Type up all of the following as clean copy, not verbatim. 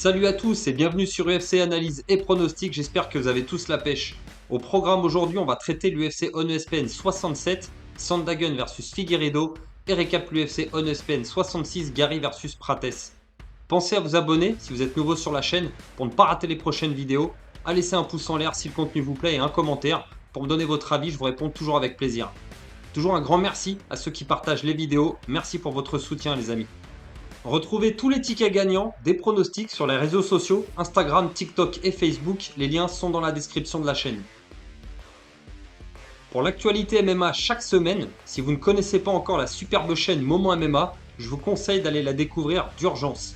Salut à tous et bienvenue sur UFC Analyse et Pronostic, j'espère que vous avez tous la pêche. Au programme aujourd'hui, on va traiter l'UFC Honor ESPN 67, Sandhagen versus Figueiredo et récap l'UFC Honor ESPN 66, Gary versus Prates. Pensez à vous abonner si vous êtes nouveau sur la chaîne pour ne pas rater les prochaines vidéos, à laisser un pouce en l'air si le contenu vous plaît et un commentaire pour me donner votre avis, je vous réponds toujours avec plaisir. Toujours un grand merci à ceux qui partagent les vidéos, merci pour votre soutien les amis. Retrouvez tous les tickets gagnants des pronostics sur les réseaux sociaux, Instagram, TikTok et Facebook. Les liens sont dans la description de la chaîne. Pour l'actualité MMA chaque semaine, si vous ne connaissez pas encore la superbe chaîne Moment MMA, je vous conseille d'aller la découvrir d'urgence.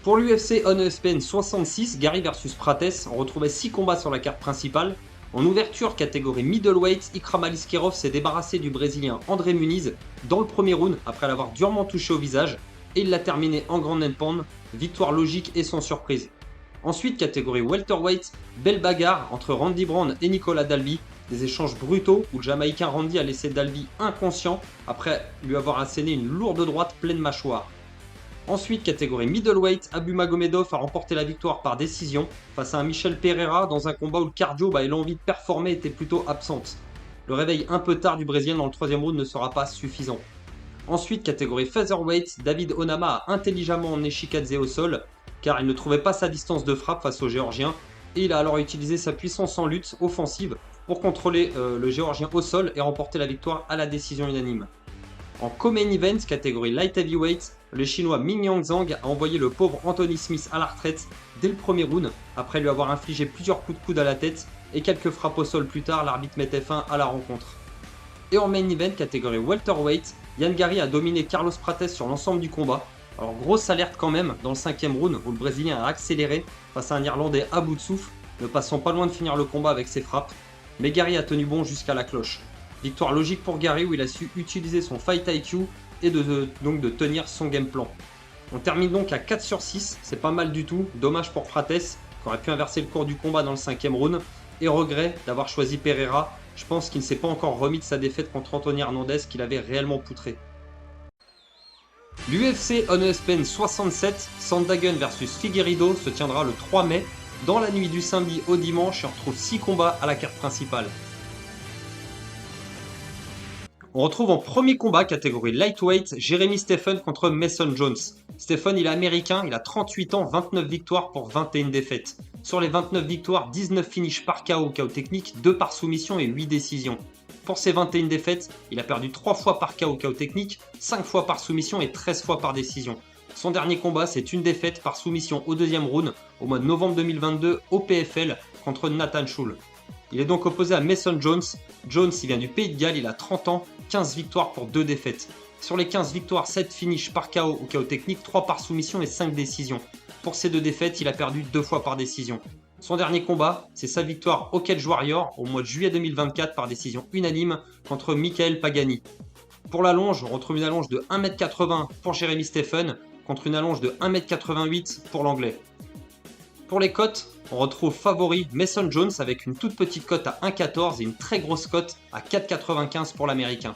Pour l'UFC Honor ESPN 66, Gary vs Prates, on retrouvait 6 combats sur la carte principale. En ouverture, catégorie middleweight, Ikram Aliskerov s'est débarrassé du Brésilien André Muniz dans le premier round après l'avoir durement touché au visage et il l'a terminé en grand pound, victoire logique et sans surprise. Ensuite, catégorie welterweight, belle bagarre entre Randy Brown et Nicolas Dalby, des échanges brutaux où le Jamaïcain Randy a laissé Dalby inconscient après lui avoir asséné une lourde droite pleine mâchoire. Ensuite, catégorie middleweight, Abu Magomedov a remporté la victoire par décision face à un Michel Pereira dans un combat où le cardio et l'envie de performer étaient plutôt absentes. Le réveil un peu tard du Brésilien dans le troisième round ne sera pas suffisant. Ensuite, catégorie featherweight, David Onama a intelligemment emmené Chikadze au sol car il ne trouvait pas sa distance de frappe face au Géorgien et il a alors utilisé sa puissance en lutte offensive pour contrôler le Géorgien au sol et remporter la victoire à la décision unanime. En co-main event, catégorie light heavyweight, le chinois Ming Yang a envoyé le pauvre Anthony Smith à la retraite dès le premier round, après lui avoir infligé plusieurs coups de coude à la tête et quelques frappes au sol plus tard, l'arbitre mettait fin à la rencontre. Et en main event, catégorie welterweight, Ian Gary a dominé Carlos Prates sur l'ensemble du combat. Alors grosse alerte quand même dans le cinquième round où le Brésilien a accéléré face à un Irlandais à bout de souffle, ne passant pas loin de finir le combat avec ses frappes, mais Gary a tenu bon jusqu'à la cloche. Victoire logique pour Gary où il a su utiliser son fight IQ et donc de tenir son game plan. On termine donc à 4 sur 6, c'est pas mal du tout, dommage pour Prates qui aurait pu inverser le cours du combat dans le cinquième round et regret d'avoir choisi Pereira, je pense qu'il ne s'est pas encore remis de sa défaite contre Anthony Hernandez qu'il avait réellement poutré. L'UFC Honor ESPN 67, Sandhagen vs Figueiredo se tiendra le 3 mai. Dans la nuit du samedi au dimanche, on retrouve 6 combats à la carte principale. On retrouve en premier combat, catégorie lightweight, Jeremy Stephens contre Mason Jones. Stephen, il est américain, il a 38 ans, 29 victoires pour 21 défaites. Sur les 29 victoires, 19 finishes par KO technique, 2 par soumission et 8 décisions. Pour ses 21 défaites, il a perdu 3 fois par KO technique, 5 fois par soumission et 13 fois par décision. Son dernier combat, c'est une défaite par soumission au deuxième round au mois de novembre 2022 au PFL contre Nathan Schul. Il est donc opposé à Mason Jones. Jones, il vient du Pays de Galles, il a 30 ans, 15 victoires pour 2 défaites. Sur les 15 victoires, 7 finishes par KO ou KO technique, 3 par soumission et 5 décisions. Pour ces 2 défaites, il a perdu 2 fois par décision. Son dernier combat, c'est sa victoire au Cage Warrior au mois de juillet 2024 par décision unanime contre Michael Pagani. Pour l'allonge, on retrouve une allonge de 1m80 pour Jeremy Stephens contre une allonge de 1m88 pour l'anglais. Pour les cotes, on retrouve favori Mason Jones avec une toute petite cote à 1,14 et une très grosse cote à 4,95 pour l'américain.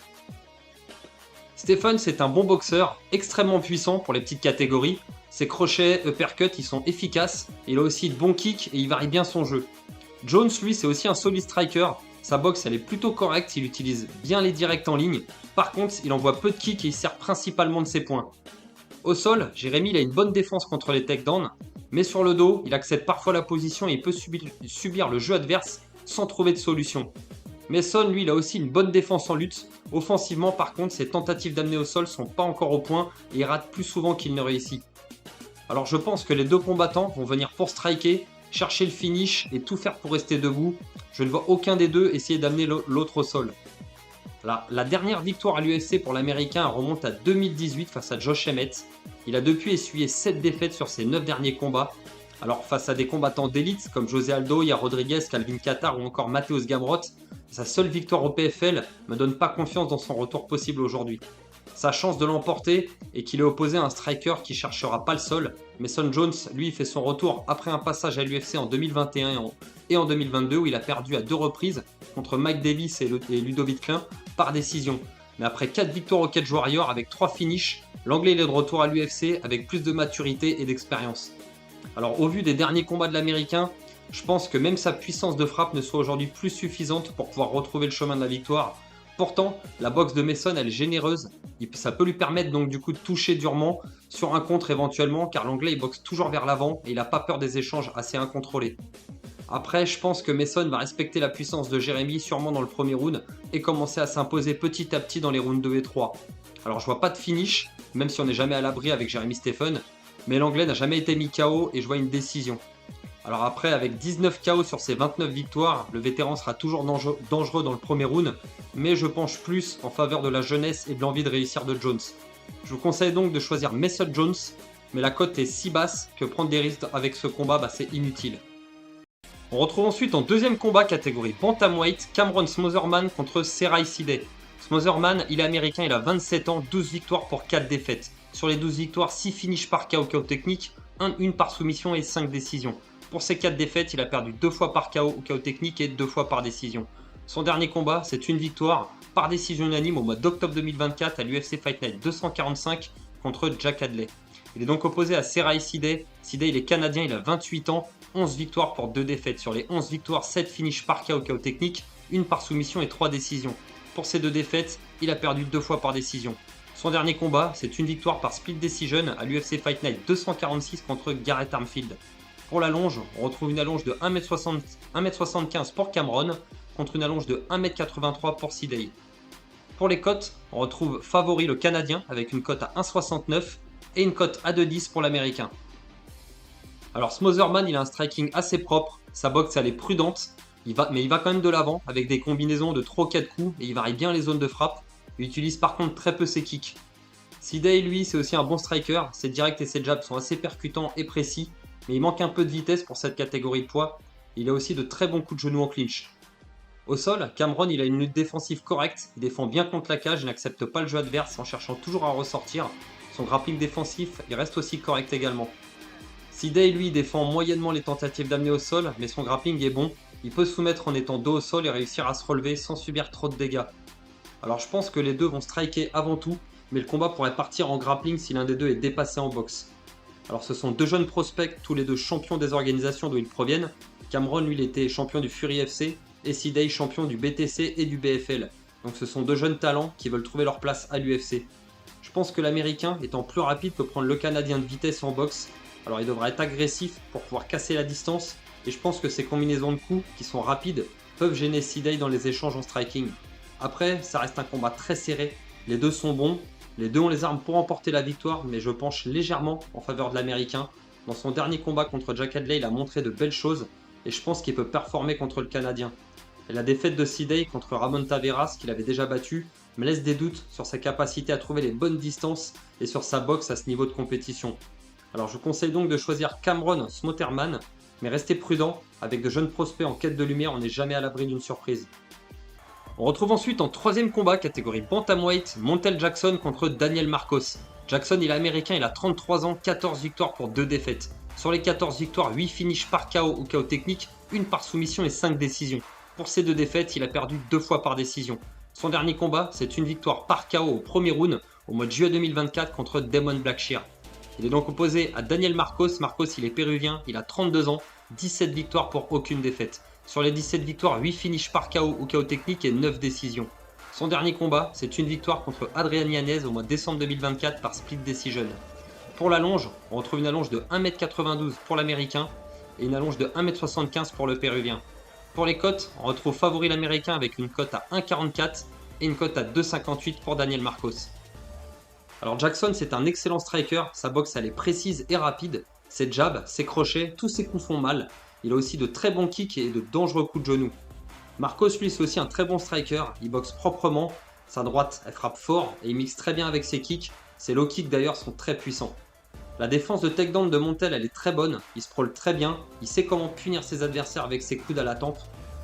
Stephens c'est un bon boxeur, extrêmement puissant pour les petites catégories. Ses crochets, uppercuts, ils sont efficaces. Il a aussi de bons kicks et il varie bien son jeu. Jones, lui, c'est aussi un solid striker. Sa boxe, elle est plutôt correcte, il utilise bien les directs en ligne. Par contre, il envoie peu de kicks et il sert principalement de ses points. Au sol, Jérémy il a une bonne défense contre les takedowns, mais sur le dos, il accède parfois la position et il peut subir le jeu adverse sans trouver de solution. Mason, lui, il a aussi une bonne défense en lutte. Offensivement, par contre, ses tentatives d'amener au sol sont pas encore au point et il rate plus souvent qu'il ne réussit. Alors je pense que les deux combattants vont venir pour striker, chercher le finish et tout faire pour rester debout. Je ne vois aucun des deux essayer d'amener l'autre au sol. La dernière victoire à l'UFC pour l'américain remonte à 2018 face à Josh Emmett. Il a depuis essuyé 7 défaites sur ses 9 derniers combats. Alors face à des combattants d'élite comme José Aldo, Yair Rodriguez, Calvin Kattar ou encore Mateusz Gamrot, sa seule victoire au PFL ne me donne pas confiance dans son retour possible aujourd'hui. Sa chance de l'emporter est qu'il est opposé à un striker qui cherchera pas le sol. Mason Jones, lui, fait son retour après un passage à l'UFC en 2021 et en 2022 où il a perdu à 2 reprises contre Mike Davis et Ludovic Klein par décision. Mais après 4 victoires au Cage Warrior avec 3 finishes, l'anglais il est de retour à l'UFC avec plus de maturité et d'expérience. Alors au vu des derniers combats de l'américain, je pense que même sa puissance de frappe ne soit aujourd'hui plus suffisante pour pouvoir retrouver le chemin de la victoire. Pourtant, la boxe de Mason elle est généreuse, ça peut lui permettre donc du coup de toucher durement sur un contre éventuellement, car l'anglais il boxe toujours vers l'avant et il n'a pas peur des échanges assez incontrôlés. Après, je pense que Mason va respecter la puissance de Jeremy sûrement dans le premier round et commencer à s'imposer petit à petit dans les rounds 2 et 3. Alors je vois pas de finish, même si on n'est jamais à l'abri avec Jeremy Stephen, mais l'anglais n'a jamais été mis KO et je vois une décision. Alors après, avec 19 KO sur ses 29 victoires, le vétéran sera toujours dangereux dans le premier round, mais je penche plus en faveur de la jeunesse et de l'envie de réussir de Jones. Je vous conseille donc de choisir Mason Jones, mais la cote est si basse que prendre des risques avec ce combat, c'est inutile. On retrouve ensuite en deuxième combat catégorie Bantamweight, Cameron Smotherman contre Serai Sidey. Smotherman, il est américain, il a 27 ans, 12 victoires pour 4 défaites. Sur les 12 victoires, 6 finishes par KO technique, une par soumission et 5 décisions. Pour ces 4 défaites, il a perdu 2 fois par KO ou KO technique et 2 fois par décision. Son dernier combat, c'est une victoire par décision unanime au mois d'octobre 2024 à l'UFC Fight Night 245 contre Jack Hadley. Il est donc opposé à Serai Sidey. Sidey, il est canadien, il a 28 ans, 11 victoires pour 2 défaites. Sur les 11 victoires, 7 finishes par KO technique, une par soumission et 3 décisions. Pour ces 2 défaites, il a perdu 2 fois par décision. Son dernier combat, c'est une victoire par split decision à l'UFC Fight Night 246 contre Garrett Armfield. Pour la longe, on retrouve une allonge de 1m75 pour Cameron contre une allonge de 1m83 pour Sidey. Pour les cotes, on retrouve favori le Canadien avec une cote à 1,69 et une cote à 2,10 pour l'Américain. Alors Smotherman, il a un striking assez propre, sa boxe elle est prudente, mais il va quand même de l'avant avec des combinaisons de 3 ou 4 coups et il varie bien les zones de frappe. Il utilise par contre très peu ses kicks. Sidey, lui, c'est aussi un bon striker, ses directs et ses jabs sont assez percutants et précis, mais il manque un peu de vitesse pour cette catégorie de poids. Il a aussi de très bons coups de genoux en clinch. Au sol, Cameron il a une lutte défensive correcte, il défend bien contre la cage, il n'accepte pas le jeu adverse en cherchant toujours à ressortir. Son grappling défensif il reste aussi correct également. Sidey lui défend moyennement les tentatives d'amener au sol, mais son grappling est bon. Il peut se soumettre en étant dos au sol et réussir à se relever sans subir trop de dégâts. Alors je pense que les deux vont striker avant tout, mais le combat pourrait partir en grappling si l'un des deux est dépassé en boxe. Alors ce sont deux jeunes prospects, tous les deux champions des organisations d'où ils proviennent. Cameron lui il était champion du Fury FC et Sidey champion du BTC et du BFL. Donc ce sont deux jeunes talents qui veulent trouver leur place à l'UFC. Je pense que l'américain étant plus rapide peut prendre le canadien de vitesse en boxe. Alors il devra être agressif pour pouvoir casser la distance et je pense que ces combinaisons de coups qui sont rapides peuvent gêner Sidey dans les échanges en striking. Après ça reste un combat très serré, les deux sont bons, les deux ont les armes pour emporter la victoire mais je penche légèrement en faveur de l'américain. Dans son dernier combat contre Jack Hadley il a montré de belles choses et je pense qu'il peut performer contre le canadien. Et la défaite de Sidey contre Ramon Taveras qu'il avait déjà battu me laisse des doutes sur sa capacité à trouver les bonnes distances et sur sa boxe à ce niveau de compétition. Alors je vous conseille donc de choisir Cameron Smotherman, mais restez prudent, avec de jeunes prospects en quête de lumière, on n'est jamais à l'abri d'une surprise. On retrouve ensuite en troisième combat, catégorie Bantamweight, Montel Jackson contre Daniel Marcos. Jackson il est américain, il a 33 ans, 14 victoires pour 2 défaites. Sur les 14 victoires, 8 finishes par KO ou KO technique, une par soumission et 5 décisions. Pour ces 2 défaites, il a perdu 2 fois par décision. Son dernier combat, c'est une victoire par KO au premier round au mois de juillet 2024 contre Damon Blackshear. Il est donc opposé à Daniel Marcos. Marcos, il est péruvien, il a 32 ans, 17 victoires pour aucune défaite. Sur les 17 victoires, 8 finishes par KO ou KO technique et 9 décisions. Son dernier combat, c'est une victoire contre Adrian Yanez au mois de décembre 2024 par split decision. Pour la longe, on retrouve une allonge de 1m92 pour l'américain et une allonge de 1m75 pour le péruvien. Pour les cotes, on retrouve favori l'américain avec une cote à 1,44 et une cote à 2,58 pour Daniel Marcos. Alors Jackson c'est un excellent striker, sa boxe elle est précise et rapide, ses jabs, ses crochets, tous ses coups font mal. Il a aussi de très bons kicks et de dangereux coups de genoux. Marcos lui c'est aussi un très bon striker, il boxe proprement, sa droite elle frappe fort et il mixe très bien avec ses kicks, ses low kicks d'ailleurs sont très puissants. La défense de takedown de Montel elle est très bonne, il se prôle très bien, il sait comment punir ses adversaires avec ses coudes à la tempe.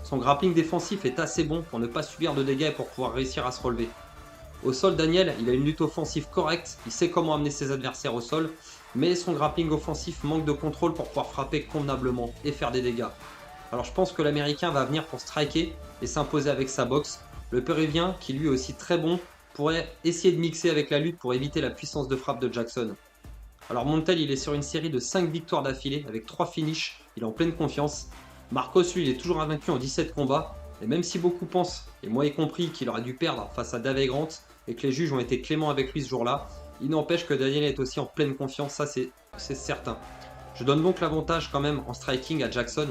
Son grappling défensif est assez bon pour ne pas subir de dégâts et pour pouvoir réussir à se relever. Au sol, Daniel, il a une lutte offensive correcte, il sait comment amener ses adversaires au sol, mais son grappling offensif manque de contrôle pour pouvoir frapper convenablement et faire des dégâts. Alors je pense que l'américain va venir pour striker et s'imposer avec sa boxe. Le péruvien, qui lui est aussi très bon, pourrait essayer de mixer avec la lutte pour éviter la puissance de frappe de Jackson. Alors Montel, il est sur une série de 5 victoires d'affilée avec 3 finishes, il est en pleine confiance. Marcos, lui, il est toujours invaincu en 17 combats, et même si beaucoup pensent, et moi y compris, qu'il aurait dû perdre face à Dave Grant et que les juges ont été cléments avec lui ce jour-là, il n'empêche que Daniel est aussi en pleine confiance, ça c'est certain. Je donne donc l'avantage quand même en striking à Jackson,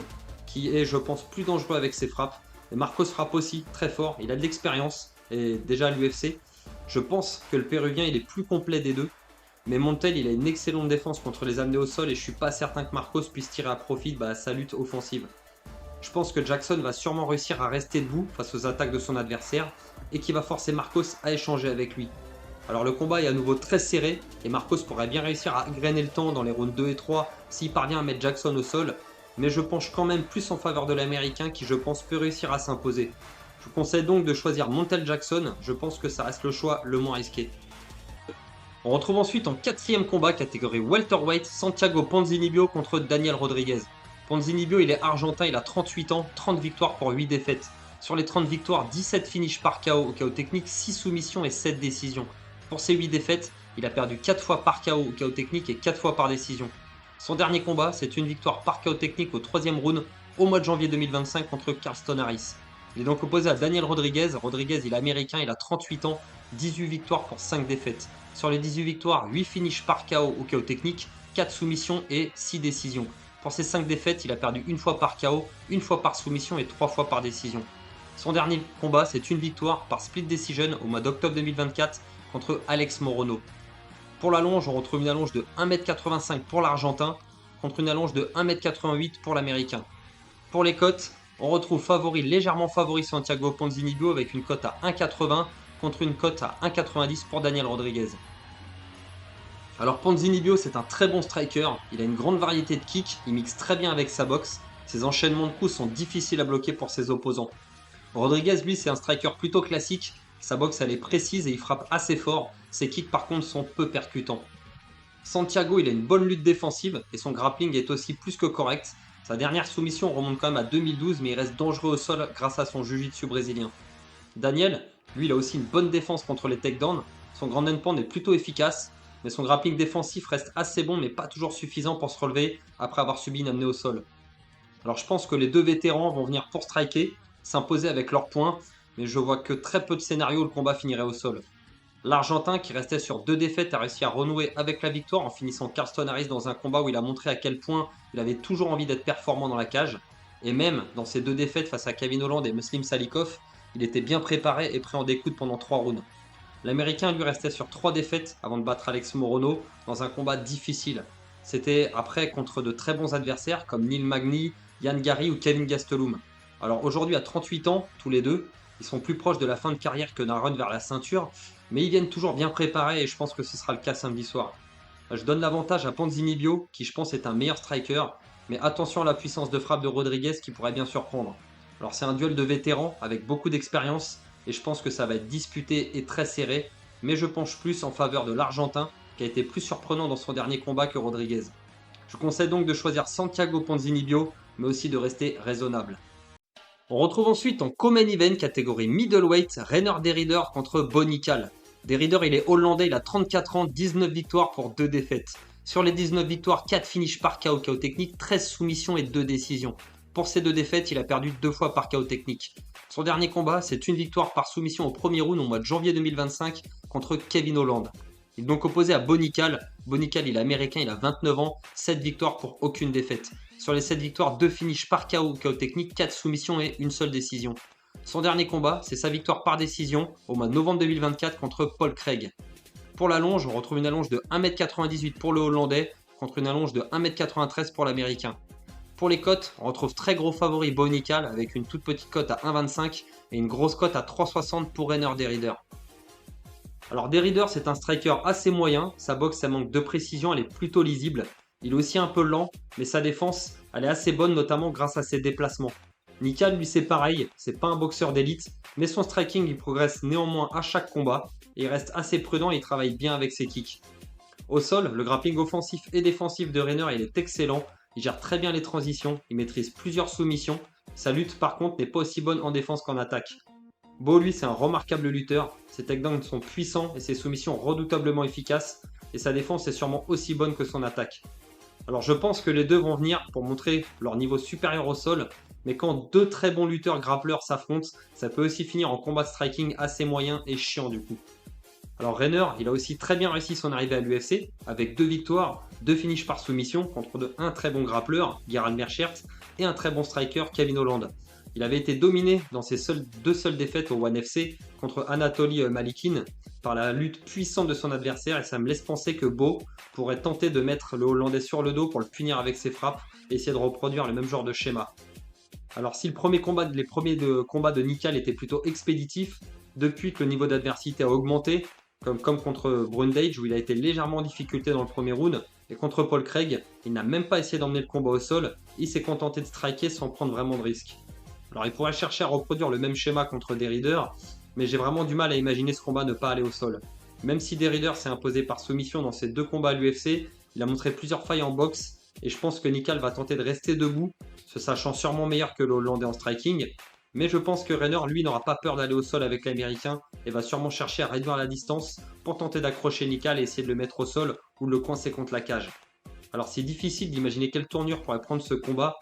qui est, je pense, plus dangereux avec ses frappes. Et Marcos frappe aussi très fort, il a de l'expérience, et déjà à l'UFC. Je pense que le Péruvien, il est plus complet des deux. Mais Montel, il a une excellente défense contre les amener au sol et je suis pas certain que Marcos puisse tirer à profit à sa lutte offensive. Je pense que Jackson va sûrement réussir à rester debout face aux attaques de son adversaire et qui va forcer Marcos à échanger avec lui. Alors le combat est à nouveau très serré et Marcos pourrait bien réussir à grainer le temps dans les rounds 2 et 3 s'il parvient à mettre Jackson au sol, mais je penche quand même plus en faveur de l'américain qui je pense peut réussir à s'imposer. Je vous conseille donc de choisir Montel Jackson, je pense que ça reste le choix le moins risqué. On retrouve ensuite en quatrième combat catégorie welterweight Santiago Ponzinibbio contre Daniel Rodriguez. Ponzinibbio, il est argentin, il a 38 ans, 30 victoires pour 8 défaites. Sur les 30 victoires, 17 finishes par KO au KO technique, 6 soumissions et 7 décisions. Pour ses 8 défaites, il a perdu 4 fois par KO au KO technique et 4 fois par décision. Son dernier combat, c'est une victoire par KO technique au 3ème round au mois de janvier 2025 contre Carlston Harris. Il est donc opposé à Daniel Rodriguez. Rodriguez, il est américain, il a 38 ans, 18 victoires pour 5 défaites. Sur les 18 victoires, 8 finishes par KO au KO technique, 4 soumissions et 6 décisions. Pour ses 5 défaites, il a perdu une fois par KO, une fois par soumission et 3 fois par décision. Son dernier combat, c'est une victoire par split decision au mois d'octobre 2024 contre Alex Morono. Pour l'allonge, on retrouve une allonge de 1m85 pour l'Argentin contre une allonge de 1m88 pour l'Américain. Pour les cotes, on retrouve légèrement favori Santiago Ponzinibbio avec une cote à 1,80 contre une cote à 1,90 pour Daniel Rodriguez. Alors Ponzinibbio, c'est un très bon striker, il a une grande variété de kicks, il mixe très bien avec sa boxe, ses enchaînements de coups sont difficiles à bloquer pour ses opposants. Rodriguez, lui, c'est un striker plutôt classique, sa boxe elle est précise et il frappe assez fort, ses kicks par contre sont peu percutants. Santiago, il a une bonne lutte défensive et son grappling est aussi plus que correct. Sa dernière soumission remonte quand même à 2012, mais il reste dangereux au sol grâce à son jiu-jitsu brésilien. Daniel, lui, il a aussi une bonne défense contre les takedowns. Son grand end pound est plutôt efficace, mais son grappling défensif reste assez bon, mais pas toujours suffisant pour se relever après avoir subi une amenée au sol. Alors je pense que les deux vétérans vont venir pour striker, s'imposer avec leurs points, mais je vois que très peu de scénarios où le combat finirait au sol. L'Argentin, qui restait sur 2 défaites, a réussi à renouer avec la victoire en finissant Carlston Harris dans un combat où il a montré à quel point il avait toujours envie d'être performant dans la cage. Et même dans ses 2 défaites face à Kevin Holland et Muslim Salikov, il était bien préparé et prêt en découdre pendant 3 rounds. L'Américain lui restait sur 3 défaites avant de battre Alex Morono dans un combat difficile. C'était après contre de très bons adversaires comme Neil Magny, Yann Gary ou Kevin Gastelum. Alors aujourd'hui à 38 ans, tous les deux, ils sont plus proches de la fin de carrière que d'un run vers la ceinture, mais ils viennent toujours bien préparés et je pense que ce sera le cas samedi soir. Je donne l'avantage à Ponzinibbio, qui je pense est un meilleur striker, mais attention à la puissance de frappe de Rodriguez qui pourrait bien surprendre. Alors c'est un duel de vétérans avec beaucoup d'expérience et je pense que ça va être disputé et très serré, mais je penche plus en faveur de l'Argentin qui a été plus surprenant dans son dernier combat que Rodriguez. Je conseille donc de choisir Santiago Ponzinibbio, mais aussi de rester raisonnable. On retrouve ensuite en co-main event catégorie middleweight Reiner Derrider contre Bonical. Derrider, il est hollandais, il a 34 ans, 19 victoires pour 2 défaites. Sur les 19 victoires, 4 finishes par KO technique, 13 soumissions et 2 décisions. Pour ces 2 défaites, il a perdu 2 fois par KO technique. Son dernier combat, c'est une victoire par soumission au premier round au mois de janvier 2025 contre Kevin Holland. Il est donc opposé à Bonical. Bonical, il est américain, il a 29 ans, 7 victoires pour aucune défaite. Sur les 7 victoires, 2 finishes par KO technique, 4 soumissions et une seule décision. Son dernier combat, c'est sa victoire par décision au mois de novembre 2024 contre Paul Craig. Pour l'allonge, on retrouve une allonge de 1m98 pour le Hollandais contre une allonge de 1m93 pour l'Américain. Pour les cotes, on retrouve très gros favori Bonical avec une toute petite cote à 1,25 et une grosse cote à 3,60 pour Reiner Derrider. Alors Derrider, c'est un striker assez moyen, sa boxe ça manque de précision, elle est plutôt lisible. Il est aussi un peu lent, mais sa défense, elle est assez bonne notamment grâce à ses déplacements. Nikal, lui, c'est pareil, c'est pas un boxeur d'élite, mais son striking, il progresse néanmoins à chaque combat, et il reste assez prudent et il travaille bien avec ses kicks. Au sol, le grappling offensif et défensif de Reiner, il est excellent, il gère très bien les transitions, il maîtrise plusieurs soumissions, sa lutte par contre n'est pas aussi bonne en défense qu'en attaque. Beau, lui, c'est un remarquable lutteur. Ses takedowns sont puissants et ses soumissions redoutablement efficaces. Et sa défense est sûrement aussi bonne que son attaque. Alors je pense que les deux vont venir pour montrer leur niveau supérieur au sol. Mais quand deux très bons lutteurs grappleurs s'affrontent, ça peut aussi finir en combat striking assez moyen et chiant du coup. Alors Rainer, il a aussi très bien réussi son arrivée à l'UFC, avec 2 victoires, 2 finishes par soumission contre un très bon grappleur, Gerald Meerschaert, et un très bon striker, Kevin Holland. Il avait été dominé dans ses deux seules défaites au ONE FC contre Anatoly Malikin par la lutte puissante de son adversaire et ça me laisse penser que Beau pourrait tenter de mettre le Hollandais sur le dos pour le punir avec ses frappes et essayer de reproduire le même genre de schéma. Alors si les premiers combats de Nikal étaient plutôt expéditifs, depuis que le niveau d'adversité a augmenté, comme contre Brundage où il a été légèrement en difficulté dans le premier round, et contre Paul Craig, il n'a même pas essayé d'emmener le combat au sol, il s'est contenté de striker sans prendre vraiment de risques. Alors il pourrait chercher à reproduire le même schéma contre Derrider, mais j'ai vraiment du mal à imaginer ce combat ne pas aller au sol. Même si Derrider s'est imposé par soumission dans ses 2 combats à l'UFC, il a montré plusieurs failles en boxe, et je pense que Nikal va tenter de rester debout, se sachant sûrement meilleur que le Hollandais en striking, mais je pense que Rainer, lui, n'aura pas peur d'aller au sol avec l'Américain et va sûrement chercher à réduire la distance pour tenter d'accrocher Nikal et essayer de le mettre au sol ou de le coincer contre la cage. Alors c'est difficile d'imaginer quelle tournure pourrait prendre ce combat,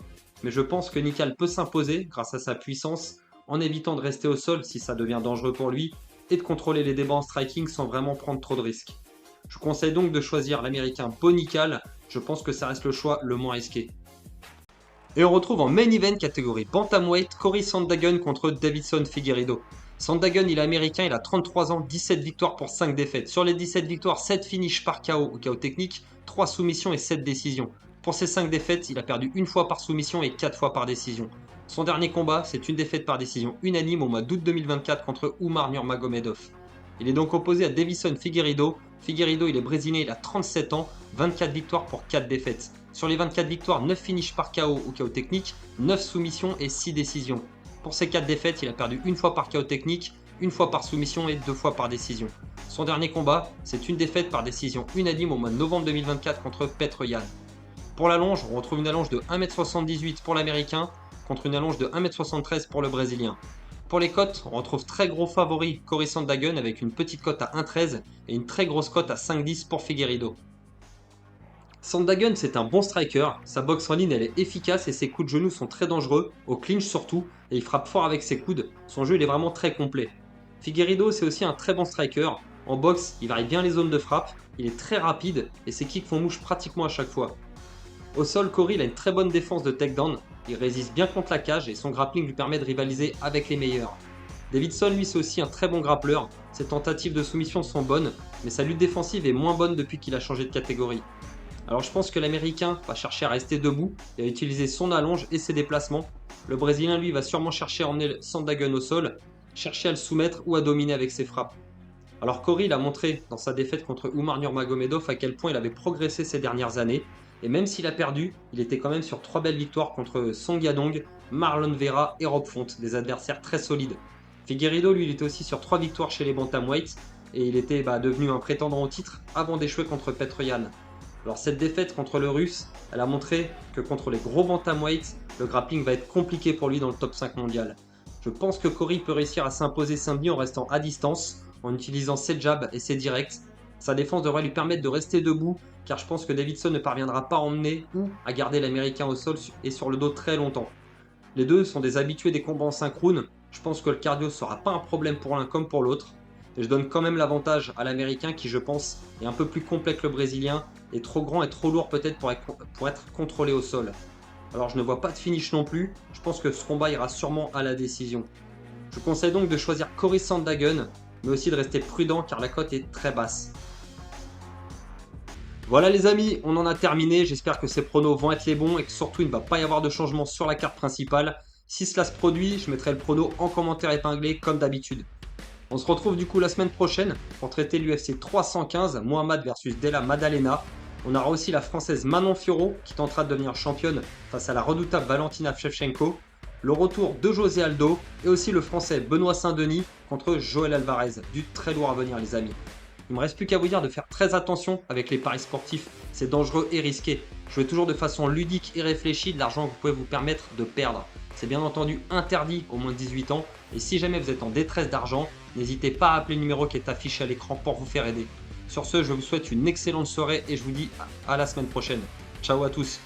mais je pense que Nikal peut s'imposer grâce à sa puissance en évitant de rester au sol si ça devient dangereux pour lui et de contrôler les débats en striking sans vraiment prendre trop de risques. Je vous conseille donc de choisir l'Américain Beau Nikal, je pense que ça reste le choix le moins risqué. Et on retrouve en main event catégorie Bantamweight Cory Sandhagen contre Deiveson Figueiredo. Sandhagen, il est américain, il a 33 ans, 17 victoires pour 5 défaites. Sur les 17 victoires, 7 finishes par KO ou KO technique, 3 soumissions et 7 décisions. Pour ses 5 défaites, il a perdu une fois par soumission et 4 fois par décision. Son dernier combat, c'est une défaite par décision unanime au mois d'août 2024 contre Umar Nurmagomedov. Il est donc opposé à Deiveson Figueiredo. Figueiredo, il est brésilien, il a 37 ans, 24 victoires pour 4 défaites. Sur les 24 victoires, 9 finishes par KO ou KO technique, 9 soumissions et 6 décisions. Pour ses 4 défaites, il a perdu une fois par KO technique, une fois par soumission et 2 fois par décision. Son dernier combat, c'est une défaite par décision unanime au mois de novembre 2024 contre Petr Yan. Pour l'allonge, on retrouve une allonge de 1m78 pour l'américain contre une allonge de 1m73 pour le brésilien. Pour les cotes, on retrouve très gros favori Cory Sandhagen avec une petite cote à 1,13 et une très grosse cote à 5,10 pour Figueiredo. Sandhagen, c'est un bon striker, sa boxe en ligne elle est efficace et ses coups de genoux sont très dangereux, au clinch surtout, et il frappe fort avec ses coudes, son jeu il est vraiment très complet. Figueiredo c'est aussi un très bon striker, en boxe il varie bien les zones de frappe, il est très rapide et ses kicks font mouche pratiquement à chaque fois. Au sol, Cory il a une très bonne défense de takedown, il résiste bien contre la cage et son grappling lui permet de rivaliser avec les meilleurs. Deiveson lui c'est aussi un très bon grappleur, ses tentatives de soumission sont bonnes, mais sa lutte défensive est moins bonne depuis qu'il a changé de catégorie. Alors je pense que l'Américain va chercher à rester debout et à utiliser son allonge et ses déplacements. Le Brésilien lui va sûrement chercher à emmener Sandhagen au sol, chercher à le soumettre ou à dominer avec ses frappes. Alors Cory il a montré dans sa défaite contre Umar Nurmagomedov à quel point il avait progressé ces dernières années. Et même s'il a perdu, il était quand même sur 3 belles victoires contre Song Yadong, Marlon Vera et Rob Font, des adversaires très solides. Figueiredo lui il était aussi sur 3 victoires chez les Bantamweights et il était devenu un prétendant au titre avant d'échouer contre Petr Yan. Alors cette défaite contre le Russe, elle a montré que contre les gros bantamweights, le grappling va être compliqué pour lui dans le top 5 mondial. Je pense que Cory peut réussir à s'imposer samedi en restant à distance, en utilisant ses jabs et ses directs. Sa défense devrait lui permettre de rester debout, car je pense que Deiveson ne parviendra pas à emmener ou à garder l'Américain au sol et sur le dos très longtemps. Les deux sont des habitués des combats en synchrone, je pense que le cardio ne sera pas un problème pour l'un comme pour l'autre. Et je donne quand même l'avantage à l'Américain qui, je pense, est un peu plus complet que le Brésilien, et trop grand et trop lourd peut-être pour être contrôlé au sol. Alors je ne vois pas de finish non plus, je pense que ce combat ira sûrement à la décision. Je vous conseille donc de choisir Cory Sandhagen, mais aussi de rester prudent car la cote est très basse. Voilà les amis, on en a terminé, j'espère que ces pronos vont être les bons et que surtout il ne va pas y avoir de changement sur la carte principale. Si cela se produit, je mettrai le prono en commentaire épinglé comme d'habitude. On se retrouve du coup la semaine prochaine pour traiter l'UFC 315, Muhammad versus Della Maddalena. On aura aussi la française Manon Fiorot qui tentera de devenir championne face à la redoutable Valentina Shevchenko. Le retour de José Aldo et aussi le français Benoît Saint-Denis contre Joël Alvarez. Du très lourd à venir les amis. Il ne me reste plus qu'à vous dire de faire très attention avec les paris sportifs, c'est dangereux et risqué. Jouez toujours de façon ludique et réfléchie de l'argent que vous pouvez vous permettre de perdre. C'est bien entendu interdit aux moins de 18 ans. Et si jamais vous êtes en détresse d'argent, n'hésitez pas à appeler le numéro qui est affiché à l'écran pour vous faire aider. Sur ce, je vous souhaite une excellente soirée et je vous dis à la semaine prochaine. Ciao à tous.